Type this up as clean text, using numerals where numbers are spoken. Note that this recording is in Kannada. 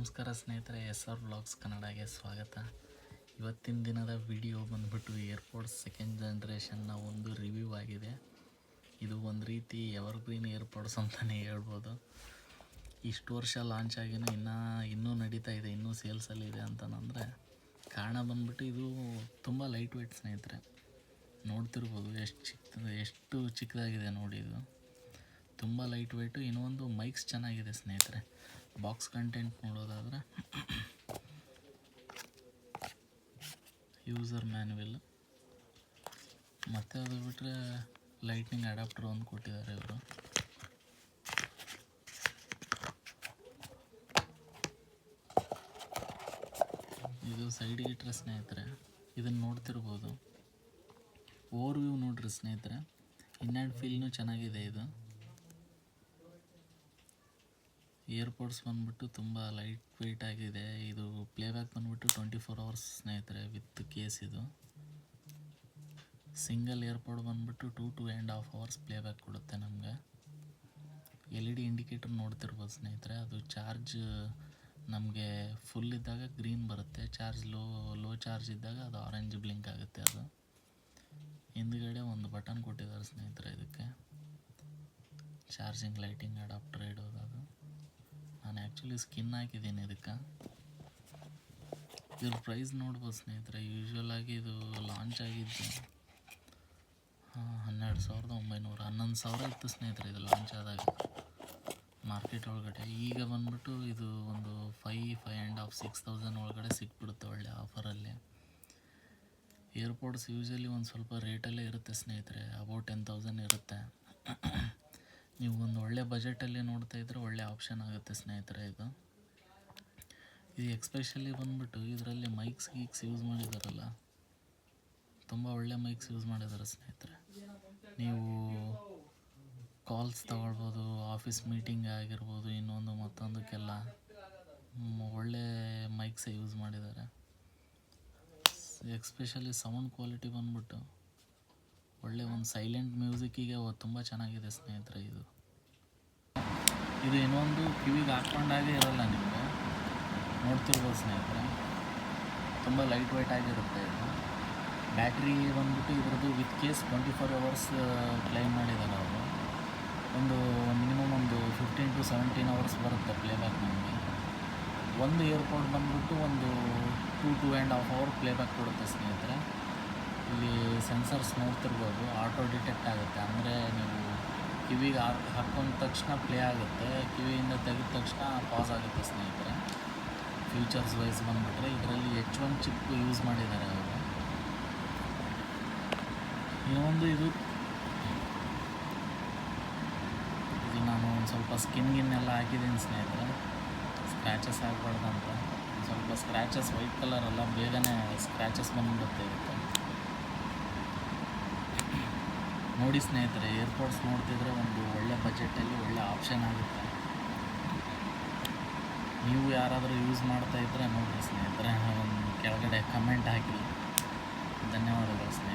ನಮಸ್ಕಾರ ಸ್ನೇಹಿತರೆ, SR ವ್ಲಾಗ್ಸ್ ಕನ್ನಡಗೆ ಸ್ವಾಗತ. ಇವತ್ತಿನ ದಿನದ ವಿಡಿಯೋ ಬಂದ್ಬಿಟ್ಟು ಏರ್ಪೋರ್ಟ್ಸ್ ಸೆಕೆಂಡ್ ಜನ್ರೇಷನ್ನ ಒಂದು ರಿವ್ಯೂ ಆಗಿದೆ. ಇದು ಒಂದು ರೀತಿ ಎವರ್ಗ್ರೀನ್ ಏರ್ಪೋರ್ಟ್ಸ್ ಅಂತಲೇ ಹೇಳ್ಬೋದು. ಇಷ್ಟು ವರ್ಷ ಲಾಂಚ್ ಆಗಿನೂ ಇನ್ನೂ ನಡೀತಾ ಇದೆ, ಇನ್ನೂ ಸೇಲ್ಸಲ್ಲಿದೆ ಅಂತಂದರೆ ಕಾರಣ ಬಂದ್ಬಿಟ್ಟು ಇದು ತುಂಬ ಲೈಟ್ ವೆಯ್ಟ್ ಸ್ನೇಹಿತರೆ. ನೋಡ್ತಿರ್ಬೋದು ಎಷ್ಟು ಚಿಕ್ಕದಾಗಿದೆ ನೋಡಿ. ಇದು ತುಂಬ ಲೈಟ್ ವೆಯ್ಟು. ಇನ್ನೊಂದು ಮೈಕ್ಸ್ ಚೆನ್ನಾಗಿದೆ ಸ್ನೇಹಿತರೆ. ಬಾಕ್ಸ್ ಕಂಟೆಂಟ್ ನೋಡೋದಾದರೆ ಯೂಸರ್ ಮ್ಯಾನ್ಯುವಲ್ ಮತ್ತು ಅದು ಬಿಟ್ಟರೆ ಲೈಟ್ನಿಂಗ್ ಅಡಾಪ್ಟರ್ ಒಂದು ಕೊಟ್ಟಿದ್ದಾರೆ ಇವರು. ಇದು ಸೈಡಿಗೆ ಇಟ್ಟರೆ ಸ್ನೇಹಿತರೆ ಇದನ್ನು ನೋಡ್ತಿರ್ಬೋದು. ಓವರ್ ವ್ಯೂ ನೋಡ್ರಿ ಸ್ನೇಹಿತರೆ. ಇನ್ ಹ್ಯಾಂಡ್ ಫೀಲ್ನೂ ಚೆನ್ನಾಗಿದೆ. ಇದು ಏರ್ಪೋರ್ಟ್ಸ್ ಬಂದ್ಬಿಟ್ಟು ತುಂಬ ಲೈಟ್ ವೆಯ್ಟ್ ಆಗಿದೆ. ಇದು ಪ್ಲೇಬ್ಯಾಕ್ ಬಂದ್ಬಿಟ್ಟು 24 hours ಸ್ನೇಹಿತರೆ ವಿತ್ ಕೇಸ್. ಇದು ಸಿಂಗಲ್ ಏರ್ಪೋರ್ಟ್ ಬಂದ್ಬಿಟ್ಟು 2.5 hours ಪ್ಲೇಬ್ಯಾಕ್ ಕೊಡುತ್ತೆ ನಮಗೆ. LED ಇಂಡಿಕೇಟರ್ ನೋಡ್ತಿರ್ಬೋದು ಸ್ನೇಹಿತರೆ. ಅದು ಚಾರ್ಜ್ ನಮಗೆ ಫುಲ್ ಇದ್ದಾಗ ಗ್ರೀನ್ ಬರುತ್ತೆ, ಚಾರ್ಜ್ ಲೋ ಚಾರ್ಜ್ ಇದ್ದಾಗ ಅದು ಆರೆಂಜ್ ಬ್ಲಿಂಕ್ ಆಗುತ್ತೆ. ಅದು ಹಿಂದುಗಡೆ ಒಂದು ಬಟನ್ ಕೊಟ್ಟಿದ್ದಾರೆ ಸ್ನೇಹಿತರೆ. ಇದಕ್ಕೆ ಚಾರ್ಜಿಂಗ್ ಲೈಟಿಂಗ್ ಅಡಾಪ್ಟರ್ ಇಡೋದು. ಅದು ನಾನು ಆ್ಯಕ್ಚುಲಿ ಸ್ಕಿನ್ ಹಾಕಿದ್ದೀನಿ ಇದಕ್ಕೆ. ಇದ್ರ ಪ್ರೈಸ್ ನೋಡ್ಬೋದು ಸ್ನೇಹಿತರೆ. ಯೂಶ್ವಲ್ ಆಗಿ ಇದು ಲಾಂಚ್ ಆಗಿದ್ದು 12,900 11,000 ಇತ್ತು ಸ್ನೇಹಿತರೆ ಇದು ಲಾಂಚ್ ಆದಾಗ ಮಾರ್ಕೆಟ್ ಒಳಗಡೆ. ಈಗ ಬಂದ್ಬಿಟ್ಟು ಇದು ಒಂದು 5,500 6,000 ಒಳಗಡೆ ಸಿಕ್ಬಿಡುತ್ತೆ ಒಳ್ಳೆ ಆಫರಲ್ಲಿ. ಏರ್ಪೋರ್ಟ್ಸ್ ಯೂಶ್ವಲಿ ಒಂದು ಸ್ವಲ್ಪ ರೇಟಲ್ಲೇ ಇರುತ್ತೆ ಸ್ನೇಹಿತರೆ, ಅಬೌಟ್ 10,000 ಇರುತ್ತೆ. ನೀವು ಒಂದು ಒಳ್ಳೆ ಬಜೆಟಲ್ಲಿ ನೋಡ್ತಾ ಇದ್ದರೆ ಒಳ್ಳೆ ಆಪ್ಷನ್ ಆಗುತ್ತೆ ಸ್ನೇಹಿತರೆ. ಇದು ಎಕ್ಸ್ಪೆಷಲಿ ಬಂದ್ಬಿಟ್ಟು ಇದರಲ್ಲಿ ಮೈಕ್ಸ್ ಯೂಸ್ ಮಾಡಿದಾರಲ್ಲ, ತುಂಬ ಒಳ್ಳೆ ಮೈಕ್ಸ್ ಯೂಸ್ ಮಾಡಿದ್ದಾರೆ ಸ್ನೇಹಿತರೆ. ನೀವು ಕಾಲ್ಸ್ ತಗೊಳ್ಬೋದು, ಆಫೀಸ್ ಮೀಟಿಂಗ್ ಆಗಿರ್ಬೋದು, ಇನ್ನೊಂದು ಮತ್ತೊಂದಕ್ಕೆಲ್ಲ ಒಳ್ಳೆ ಮೈಕ್ಸೇ ಯೂಸ್ ಮಾಡಿದ್ದಾರೆ. ಎಕ್ಸ್ಪೆಷಲಿ ಸೌಂಡ್ ಕ್ವಾಲಿಟಿ ಬಂದ್ಬಿಟ್ಟು ಒಳ್ಳೆ ಒಂದು ಸೈಲೆಂಟ್ ಮ್ಯೂಸಿಕ್ಕಿಗೆ ತುಂಬ ಚೆನ್ನಾಗಿದೆ ಸ್ನೇಹಿತರೆ. ಇದು ಇನ್ನೊಂದು ಕಿವಿಗೆ ಹಾಕ್ಕೊಂಡಾಗೆ ಇರೋಲ್ಲ, ನಿಮಗೆ ನೋಡ್ತಿರ್ಬೋದು ಸ್ನೇಹಿತರೆ. ತುಂಬ ಲೈಟ್ ವೆಯ್ಟ್ ಆಗಿರುತ್ತೆ. ಇದು ಬ್ಯಾಟ್ರಿ ಬಂದ್ಬಿಟ್ಟು ಇದ್ರದ್ದು ವಿತ್ ಕೇಸ್ 24 hours ಕ್ಲೈಮ್ ಮಾಡಿದ್ದಾರೆ ಅವರು. ಒಂದು ಮಿನಿಮಮ್ ಒಂದು 15 to 17 hours ಬರುತ್ತೆ ಪ್ಲೇಬ್ಯಾಕ್ ನಮಗೆ. ಒಂದು ಏರ್ಪೋರ್ಟ್ ಬಂದ್ಬಿಟ್ಟು ಒಂದು 2.5 hour ಪ್ಲೇಬ್ಯಾಕ್ ಕೊಡುತ್ತೆ ಸ್ನೇಹಿತರೆ. ಇಲ್ಲಿ ಸೆನ್ಸರ್ಸ್ ನೋಡ್ತಿರ್ಬೋದು, ಆಟೋ ಡಿಟೆಕ್ಟ್ ಆಗುತ್ತೆ. ಅಂದರೆ ನೀವು ಕಿವಿಗೆ ಹಾಕೊಂಡ ತಕ್ಷಣ ಪ್ಲೇ ಆಗುತ್ತೆ, ಕಿವಿಯಿಂದ ತೆಗೆದ ತಕ್ಷಣ ಪಾಸ್ ಆಗುತ್ತೆ ಸ್ನೇಹಿತರೆ. ಫ್ಯೂಚರ್ಸ್ ವೈಸ್ ಬಂದುಬಿಟ್ರೆ ಇದರಲ್ಲಿ H1 ಚಿಪ್ ಯೂಸ್ ಮಾಡಿದ್ದಾರೆ ಅವರು. ಇನ್ನೊಂದು ಇದು ನಾನು ಒಂದು ಸ್ವಲ್ಪ ಸ್ಕಿನ್ನೆಲ್ಲ ಹಾಕಿದ್ದೀನಿ ಸ್ನೇಹಿತರೆ, ಸ್ಕ್ರ್ಯಾಚಸ್ ಆಗಬಾರ್ದಂತ. ಸ್ವಲ್ಪ ಸ್ಕ್ರ್ಯಾಚಸ್ ವೈಟ್ ಕಲರಲ್ಲ, ಬೇಗನೆ ಸ್ಕ್ರ್ಯಾಚಸ್ ಬಂದುಬಿಡುತ್ತೆ ಇದಕ್ಕೆ. ನೋಡಿ ಸ್ನೇಹಿತರೆ, ಏರ್ಪೋರ್ಟ್ಸ್ ನೋಡ್ತಿದ್ರೆ ಒಂದು ಒಳ್ಳೆ ಬಜೆಟಲ್ಲಿ ಒಳ್ಳೆ ಆಪ್ಷನ್ ಆಗುತ್ತೆ. ನೀವು ಯಾರಾದರೂ ಯೂಸ್ ಮಾಡ್ತಾಯಿದ್ರೆ ನೋಡಿರಿ ಸ್ನೇಹಿತರೆ, ಒಂದು ಕೆಳಗಡೆ ಕಮೆಂಟ್ ಹಾಕಿ. ಧನ್ಯವಾದಗಳು ಸ್ನೇಹಿತರೆ.